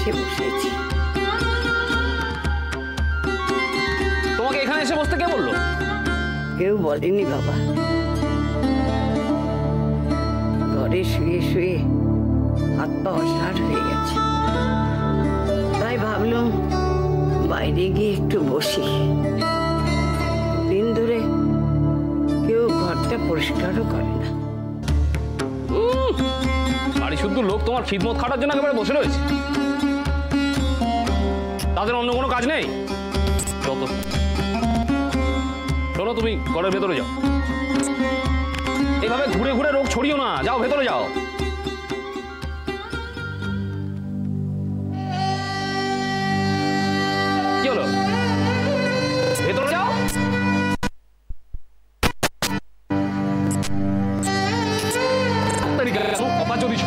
এসে বসেছি। তোমাকে এখানে এসে বসতে কে বললো? কেউ বলেনি বাবা। ঘরে শুয়ে শুয়ে হাত পা অসাড় হয়ে গেছে, তাই ভাবলাম বাইরে গিয়ে একটু বসি। দিন ধরে কেউ ঘরটা পরিষ্কারও করে না। বাড়ি শুদ্ধ লোক তোমার খিদমত খাটার জন্য একেবারে বসে রয়েছে, তাদের অন্য কোনো কাজ নেই। যত শোনো, তুমি ঘরের ভেতরে যাও, এইভাবে ঘুরে ঘুরে রোগ ছড়িও না। যাও, ভেতরে যাও। কি হলো? ভেতরে যাও। অপাচ দিচ্ছ।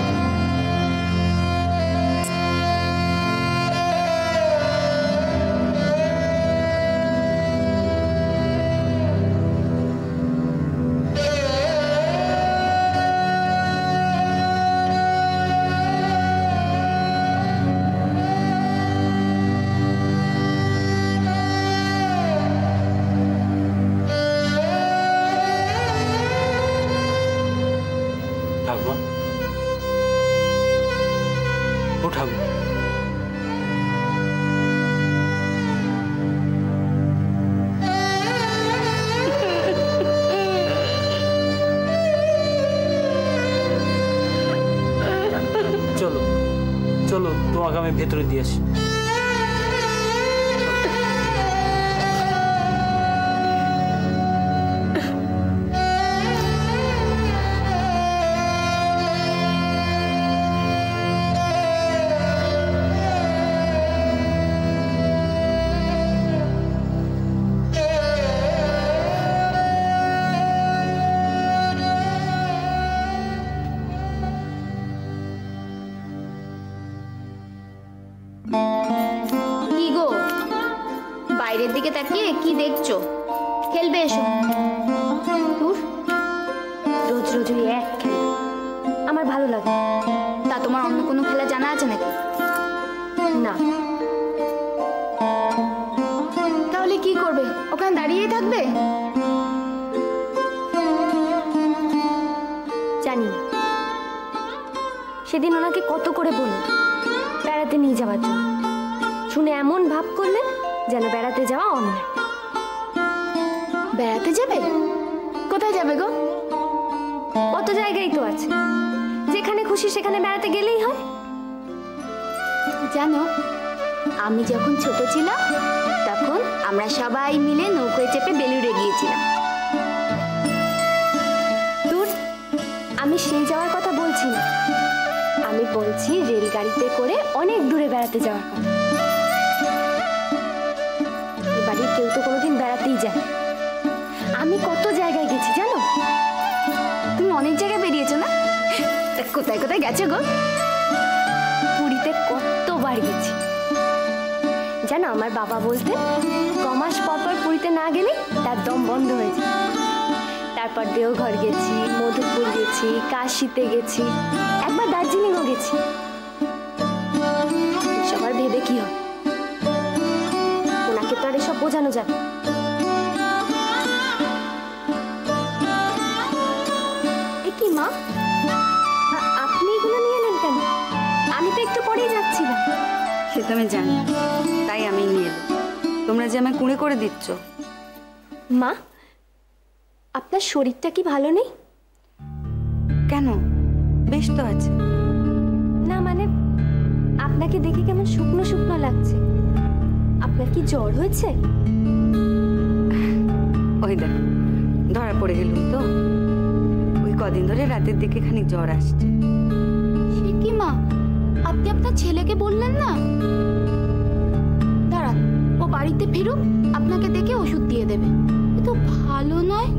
চলো তোমাকে আমি ভেতরে দিয়ে আসি। বাইরের দিকে তাকিয়ে কি দেখছো? খেলবে এসো। রোজ রোজ ওই এক খেলা আমার ভালো লাগে। তা তোমার অন্য কোনো খেলা জানা আছে নাকি? না। তাহলে কি করবে? ওখানে দাঁড়িয়েই থাকবে? জানি না। সেদিন ওনাকে কত করে বলল বেড়াতে নিয়ে যাওয়ার জন্য, শুনে এমন ভাব করলেন যেন বেড়াতে যাওয়া অন্যায়। বেড়াতে যাবে? কোথায় যাবে গো? কত জায়গায় তো আছে, যেখানে খুশি সেখানে বেড়াতে গেলেই হয়। জানো, আমি যখন ছোট ছিলাম তখন আমরা সবাই মিলে নৌকোয় চেপে বেলুড়ে গিয়েছিলাম। দূর, আমি সেই যাওয়ার কথা বলছি না, আমি বলছি রেলগাড়িতে করে অনেক দূরে বেড়াতে যাওয়ার কথা। বাড়ির কেউ তো কোনোদিন বেড়াতেই যায়। আমি কত জায়গায় গেছি জানো? তুমি অনেক জায়গায় বেরিয়েছো না? কোথায় কোথায় গেছো গো? পুরীতে কতবার গেছি জানো। আমার বাবা বলতেন কমাস পর পর পুরীতে না গেলে তার দম বন্ধ হয়ে যায়। তারপর দেওঘর গেছি, মধুপুর গেছি, কাশিতে গেছি, একবার দার্জিলিংও গেছি। সবার ভেবে কি হয়, ওনাকে তো আর এসব বোঝানো যাবে। এ কি মা, আপনি এগুলো নিয়ে এলেন কেন? আমি তো একটু পরেই যাচ্ছিলাম। সে তো আমি জানি, তাই আমি নিয়ে এলাম। তোমরা যে আমায় কুঁড়ে করে দিচ্ছ। মা, আপনার শরীরটা কি ভালো নেই? কেন? বেশ তো আছে। না মানে আপনাকে দেখে কেমন শুকনো শুকনো লাগছে। আপনার কি জ্বর হয়েছে? ওই দেখ, ধরা পড়ে গেলুম তো। ওই কদিন ধরে রাতের দিকে খানিক জ্বর আসছে। সে কি মা, আপনি আপনার ছেলেকে বললেন না? দাঁড়ান, ও বাড়িতে ফিরুক, আপনাকে দেখে ওষুধ দিয়ে দেবে। এ তো ভালো নয়।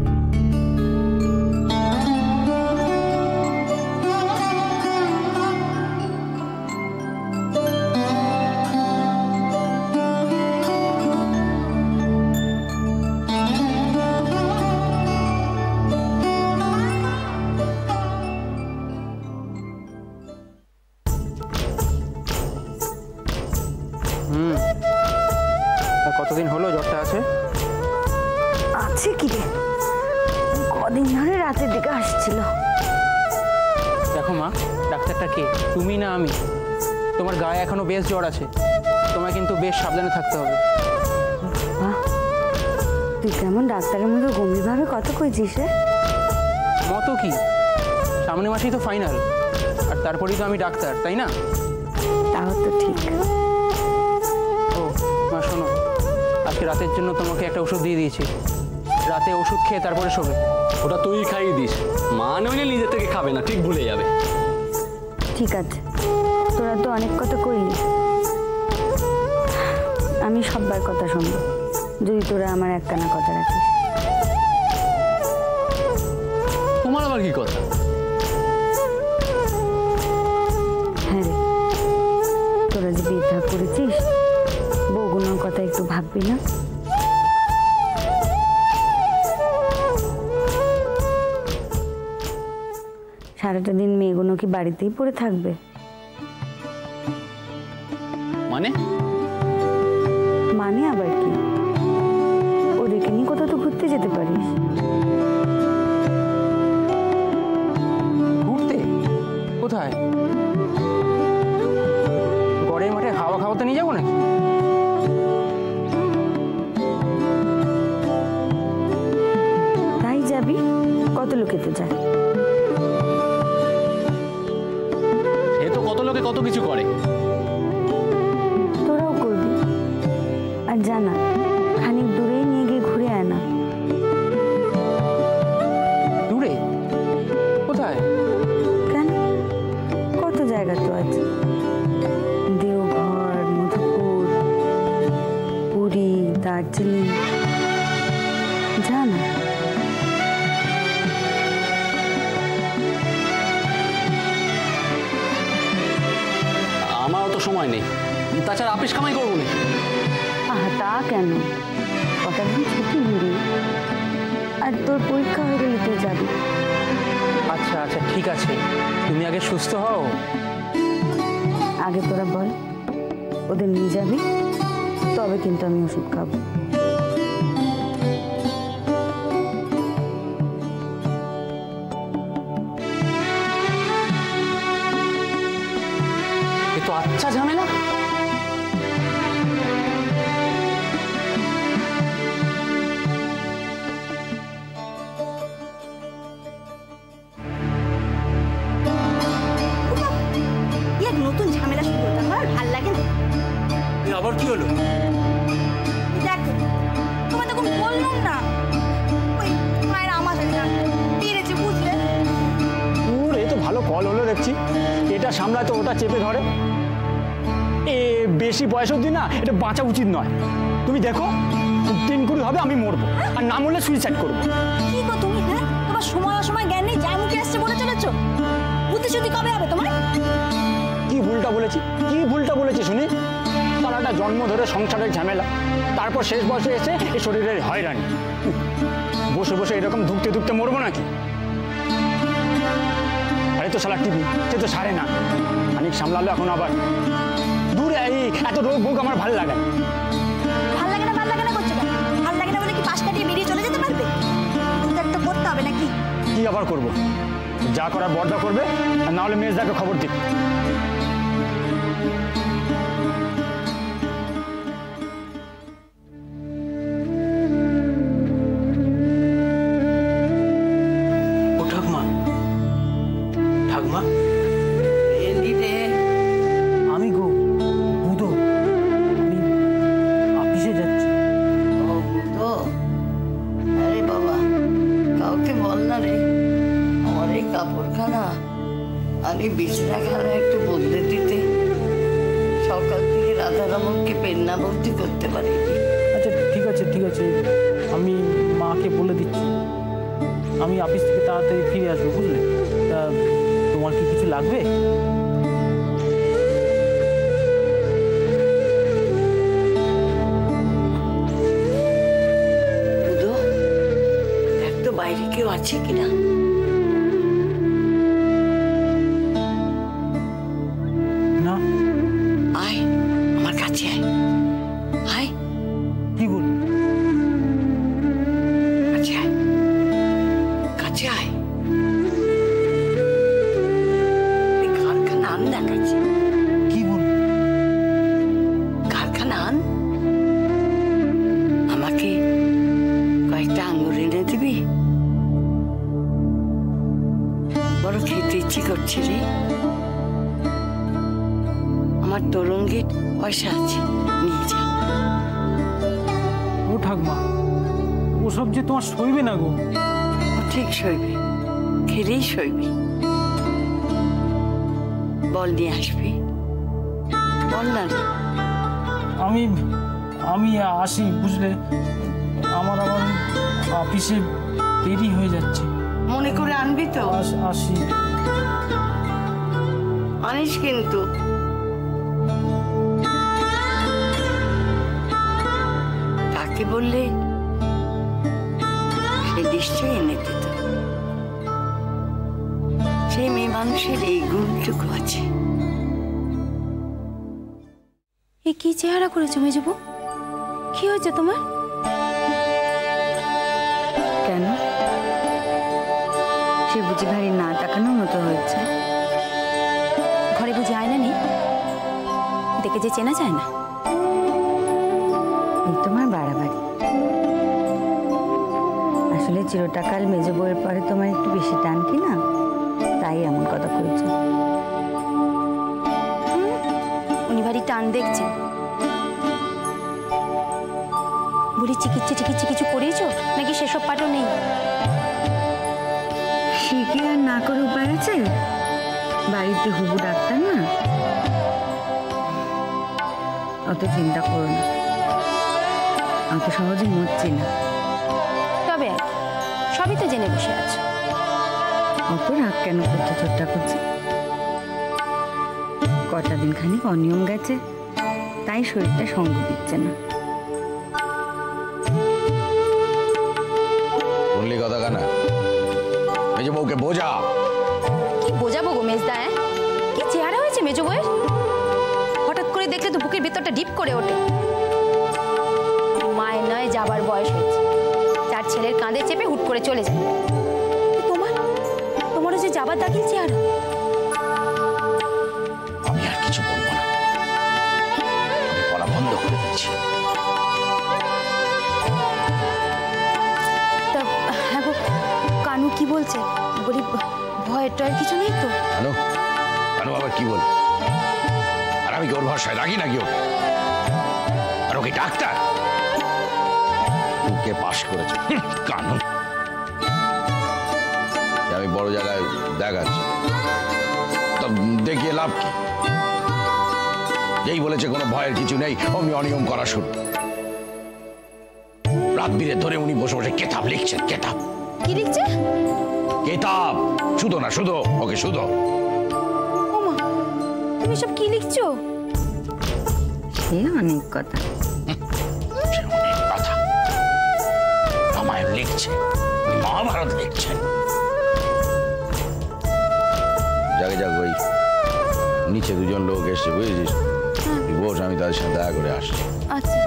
কতদিন হলো জ্বরটা আছে? আছে কি রে, কদিন ধরে রাতের দিকে আসছিল। দেখো মা, ডাক্তারটা কে, তুমি না আমি? তোমার গায়ে এখনো বেশ জ্বর আছে, তোমায় কিন্তু বেশ সাবধানে থাকতে হবে। তুই কেমন ডাক্তারের মতো গম্ভীরভাবে কত কইছিস রে? মতো কি, সামনের মাসেই তো ফাইনাল, আর তারপরেই তো আমি ডাক্তার, তাই না? তাও তো ঠিক। ও মা শোনো, আজকে রাতের জন্য তোমাকে একটা ওষুধ দিয়ে দিয়েছি, রাতে ওষুধ খেয়ে তারপরে শোবে। ওটা তুই খাইয়ে দিস, মা নইলে নিজে থেকে খাবে না, ঠিক ভুলে যাবে। ঠিক আছে, তোরা তো অনেক কথা কইলি, আমি সবার কথা শুনবো যদি তোরা আমার একখানা কথা রাখিস। তোমার আবার কি কথা? হ্যাঁ রে, তোরা যে বিয়ে করেছিস, বউগুলোর কথা একটু ভাববি না? সারাটা দিন মেয়েগুলো কি বাড়িতেই পড়ে থাকবে? মানে মানে আবার কি, ওদেরকে নিয়ে কোথাও তো ঘুরতে যেতে পারিস। ঘুরতে? কোথায়? গড়ের মাঠে হাওয়া খাওয়াতে নিয়ে যাবো নাকি? তাই যাবি? কত লোকে তো যায়। সে তো কত লোকে কত কিছু করে। তোরাও করবি, আর জানা খানিক দূরেই নিয়ে গিয়ে ঘুরে আয় না। দূরে? কোথায়? কেন, কত জায়গা তো আছে, দেওঘর, মধুপুর, পুরী, দার্জিলিং, জানা। আমারও তো সময় নেই, তাছাড়া আপিস কামাই করবো নাকি? তা কেন, কটা দিন ছুটি নিবি, আর তোর পরীক্ষা হয়ে গেলে তুই যাবি। আচ্ছা আচ্ছা ঠিক আছে, তুমি আগে সুস্থ হও। আগে তোরা বল, ওদের নিয়ে যাবি, তবে কিন্তু আমি ওষুধ খাবো। এ তো আচ্ছা ঝামেলা। নতুন ঝামেলা শুরু হতো, আমার ভাল লাগে না। আবার কি হলো? দেখো, তোমার তখন বললাম না, ওই মায়ের আমার পেরেছে, বুঝলে? ওর এ তো ভালো কল হলো দেখছি, এটা সামলাতে ওটা চেপে ধরে। এ বেশি বয়স অবধি না এটা বাঁচা উচিত নয়। তুমি দেখো, 3 কুড়ি হবে আমি মরবো, আর না মরলে সুইসাইড করবো। কি গো তুমি, হ্যাঁ? তোমার সময় অসময় জ্ঞান নেই, যা মুখে আসছে বলে চলেছো। বুদ্ধি শুদ্ধি কবে হবে তোমার? কি ভুলটা বলেছি, কি ভুলটা বলেছি শুনি? সারাটা জন্ম ধরে সংসারের ঝামেলা, তারপর শেষ বয়সে এসে এই শরীরের হয়রানি। বসে বসে এরকম ধুকতে ধুকতে মরবো নাকি? আরে তো শালা টিভি, সে তো সারে না, খানিক সামলালো এখন আবার দূরে। এই এত রোগ ভোগ আমার ভালো লাগে না। ভাল লাগে না, ভাল লাগে না করছো কেন? ভাল লাগে না বলে কি পাশ কাটিয়ে বেরিয়ে চলে যেতে পারবে? কিছু একটা করতে হবে নাকি? কি আবার করবো? যা করার বড়দা করবে, আর না হলে মেজদাকে খবর দিই। ও ঠাকমা, ঠাকমা, এলি রে, আমি গো বুধো, আমি অফিসে যাচ্ছি। ও তো আরে বাবা, কাউকে বল না রে, আমার এই কাপড়খানা আর এই বিছনাখানা একটু বদলে দিতে। সকাল থেকে রাধারমণকে পেন্না ভর্তি করতে পারিনি। আচ্ছা ঠিক আছে ঠিক আছে, আমি মাকে বলে দিচ্ছি। আমি অফিস থেকে তাড়াতাড়ি ফিরে আসবো, বুঝলে? তা তোমার কি কিছু লাগবে? বুধো, দেখ তো বাইরে কেউ আছে কিনা। না। আয় আমার কাছে, আয় আয়। আছে। কি বল? কারখানা আন, আমাকে কয়েকটা আঙুর এনে দিবি? বড় খেতে ইচ্ছে করছে রে। আমার তরঙ্গের পয়সা আছে, নিয়ে যা। ও ঠাকমা, ওসব যে তোমার সইবে না গো। ও ঠিক সইবে, খেলেই সইবে। বল নিয়ে আসবি, বল না রে। আমি আসি, বুঝলে? আমার অফিসে দেরি হয়ে যাচ্ছে। মনে করে আনবি তো? আসি। আনিস কিন্তু। কাকে বললে সে নিশ্চয়ই এনে দিত। সেই মেয়ে মানুষের এই গুণটুকু আছে। এ কি চেহারা করেছো মেজবু? কি হয়েছে তোমার? কেন? সে বুঝি ভারী না তাকানোর মতো হয়েছে? ঘরে বুঝি আয়না নেই? দেখে যে চেনা যায় না? এই তোমার বাড়াবাড়ি। আসলে চিরটাকাল মেজ বউয়ের পরে তোমার একটু বেশি টান কি না, তাই এমন কথা করেছো। উনি ভারী টান দেখছেন। বলি চিকিৎসা কিছু করিয়েছো নাকি সেসব পাঠও নেই? শিখে আর না করে উপায় আছে? বাড়িতে হুবু ডাক্তার না, অত চিন্তা করো না। অত সহজে মরছি না। তবে আর সবই তো জেনে বসে আছো। অত রাগ কেন করতে ছোট্টা করছে? কটা দিন খানিক অনিয়ম গেছে, তাই শরীরটা সঙ্গ দিচ্ছে না। বললি কথা কানা, মেজো বউকে বোঝা। কি বোঝাবো গো মেজদা? কি চেহারা হয়েছে মেজো বউয়ের? হঠাৎ করে দেখলে তো বুকের ভেতরটা ডিপ করে ওঠে। মায়ের নয় যাবার বয়স হয়েছে, চার ছেলের কাঁধে চেপে হুট করে চলে যায়। তোমারও যে যাবার দাখিল চেহারা। আমি আর কিছু বলবো না, আমি বলা বন্ধ করে দিচ্ছি। তা হ্যাঁ গো, কানু কি বলছে? বলি ভয়ের টয়ের কিছু নেই তো? কানু আবার কি বল? আর আমি কি ওর ভরসায় রাখি নাকি ওকে? আর ওকে ডাক্তার ওকে পাশ করেছে কানু। আমি বড় জায়গায় দেখাচ্ছি, তো দেখিয়ে লাভ কি? যেই বলেছে কোনো ভয়ের কিছু নেই, অমনি অনিয়ম করা শুরু। রাত বিরে ধরে উনি বসে বসে কেতাব লিখছেন। কেতাব কি লিখছে? কেতাব, শুধু না, শুধু ওকে শুধু। ওমা, তুমি সব কি লিখছো? সে অনেক কথা। সে অনেক কথা। রামায়ণ লিখছে, মহাভারত লিখছেন। জাগে যাক, ওই নিচে দুজন লোক এসছে, বুঝেছিস? তুই বস, আমি তাদের সাথে দেখা করে আসছি। আচ্ছা।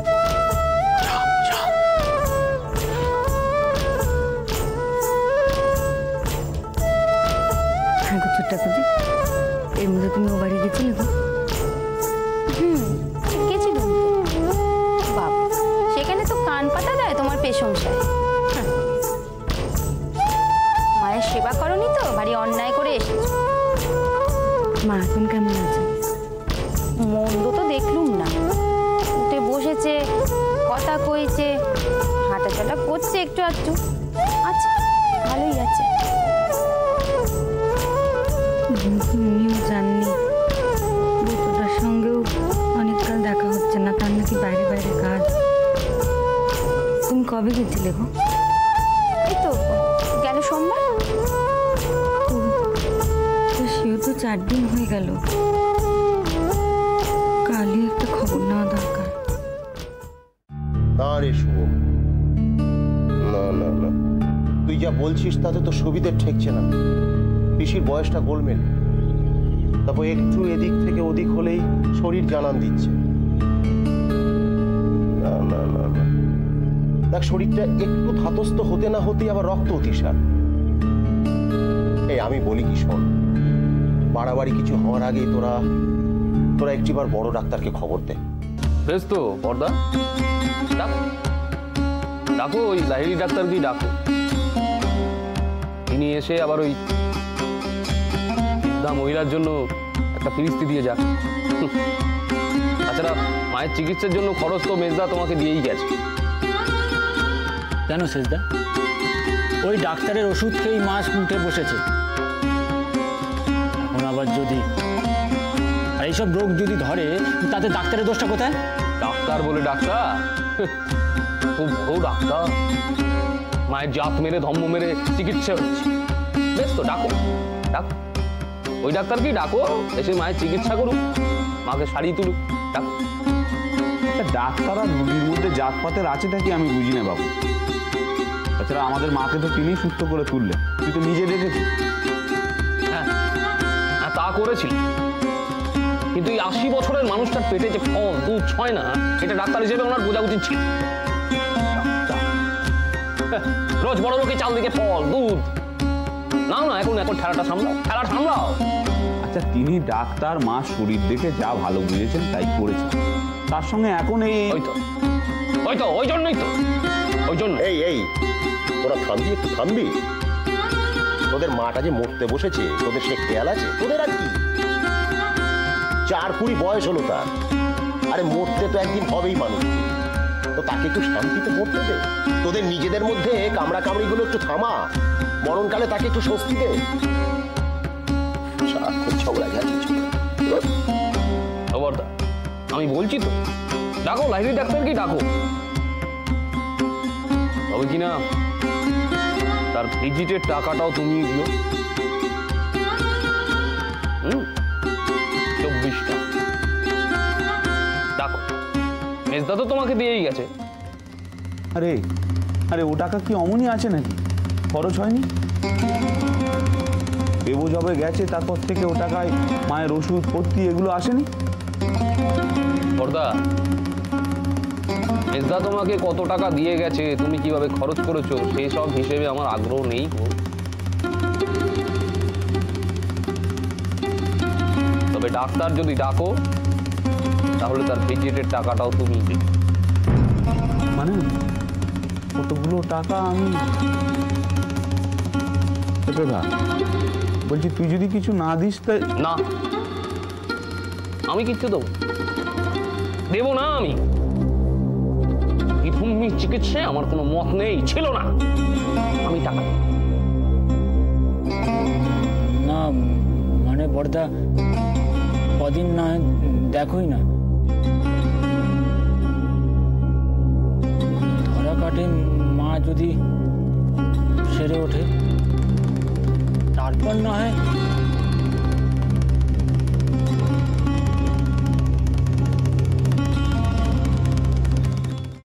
হ্যাঁ গো ছোট্টা কুজি, এর মধ্যে তুমি ও বাড়ি গেছিলে গো? গেছিলাম তো। বাবা, সেখানে তো কান পাতা দেয় তোমার প্রশংসায়। মায়ের সেবা করনি তো, ভারী অন্যায় করে এসেছো। মা এখন কেমন আছে? মন্দ তো দেখলুম না, উঠে বসেছে, কথা কইছে, হাঁটাচলা করছে একটু একটু। আচ্ছা, ভালোই আছে। উনিও জাননি, বুতুটার সঙ্গেও অনেককাল দেখা হচ্ছে না, তার নাকি বাইরে বাইরে কাজ। তুমি কবে গেছিলে গো? এই তো গেল সোমবার। তো সেও তো 4 দিন হয়ে গেল। কালই একটা খবর নেওয়া দরকার। না রে শুভ, না না না, তুই যা বলছিস তাতে তো সুবিধে ঠেকছে না। পিসির বয়সটা গোলমেল, তারপর একটু এদিক থেকে ওদিক হলেই শরীর জানান দিচ্ছে। না না না না, দেখ শরীরটা একটু ধাতস্থ হতে না হতেই আবার রক্ত অতিসার। এই আমি বলি কি শোন, ও বাড়াবাড়ি কিছু হওয়ার আগে তোরা তোরা একটিবার বড় ডাক্তারকে খবর দে। বেশ তো পর্দা, ডাকো ডাকো ওই লাহিড়ি ডাক্তারকেই ডাকো। তিনি এসে আবার ওই বৃদ্ধা মহিলার জন্য একটা ফিরিস্তি দিয়ে যাক। তাছাড়া মায়ের চিকিৎসার জন্য খরচ তো মেজদা তোমাকে দিয়েই গেছে। কেন সেজদা? ওই ডাক্তারের ওষুধ খেয়েই মাস মুঠে বসেছে। এখন আবার যদি আর এইসব রোগ যদি ধরে তাতে ডাক্তারের দোষটা কোথায়? ডাক্তার বলে ডাক্তার, খুব বড় ডাক্তার, মায়ের জাত মেরে ধম্ম মেরে চিকিৎসা হচ্ছে। বেশ তো ডাকো ডাকো ওই ডাক্তারকেই ডাকো, এসে মায়ের চিকিৎসা করুক, মাকে সারিয়ে তুলুক। ডাকো। ডাক্তার আর রুগীর মধ্যে জাতপাতের আছেটা কি আমি বুঝি না বাবু। তাছাড়া আমাদের মাকে তো তিনি সুস্থ করে তুললেন, তুই তো নিজে দেখেছিস। হ্যাঁ হ্যাঁ তা করেছিল, কিন্তু এই 80 বছরের মানুষটার পেটে যে ফল দুধ ছয় না, এটা ডাক্তার হিসেবে ওনার বোঝা উচিত ছিল। রোজ বড় লোকে চাল দিকে ফল দুধ নাও না, এখন এখন ঠেলাটা সামলাও, ঠেলা সামলাও। আচ্ছা তিনি ডাক্তার, মা শরীর দেখে যা ভালো বুঝেছেন তাই করেছেন, তার সঙ্গে এখন এই ওই জন্যই তো ওই জন্য। এই তোরা থামবি, একটু থামবি? তোদের মাটা যে মরতে বসেছে, তোদের সে খেয়াল আছে? তোদের আর কি 4-20 বয়স হলো তার। আরে মরতে তো একদিন হবেই মানুষ, তো তাকে একটু শান্তিতে মরতে দে। তোদের নিজেদের মধ্যে কামড়া কামড়িগুলো একটু থামা, মরণকালে তাকে একটু স্বস্তি দে। সারাক্ষণ ঝগড়া ঝাঁটি। খবরদার, আমি বলছি তো, ডাকো লাহিড়ি ডাক্তারকে ডাকো। তবে কিনা তার ভিজিটের টাকাটাও তুমি দিও। 24 টাকা ডাকো, মেজদা তো তোমাকে দিয়েই গেছে। আরে আরে ও টাকা কি অমনি আছে নাকি? খরচ হয়নি? দেবো জবে গেছে তারপর থেকে ও টাকায় মায়ের ওষুধ ভর্তি এগুলো আসেনি? বর্দা, মেজদা তোমাকে কত টাকা দিয়ে গেছে, তুমি কিভাবে খরচ করেছো, সেই সব হিসেবে আমার আগ্রহ নেই। তবে ডাক্তার যদি ডাকো তাহলে তার ভিজিটের টাকাটাও তুমি দিবে। মানে কতগুলো টাকা আমি বলছি, তুই যদি কিছু না দিস তাই না, আমি কিচ্ছু দেবো না। আমি ভূমি চিকিৎসায় আমার কোনো মত নেই, ছিল না। আমি টাকা না, মানে বড়দা কদিন না দেখোই না, ধরা কাটে মা যদি সেরে ওঠে তারপর না হয়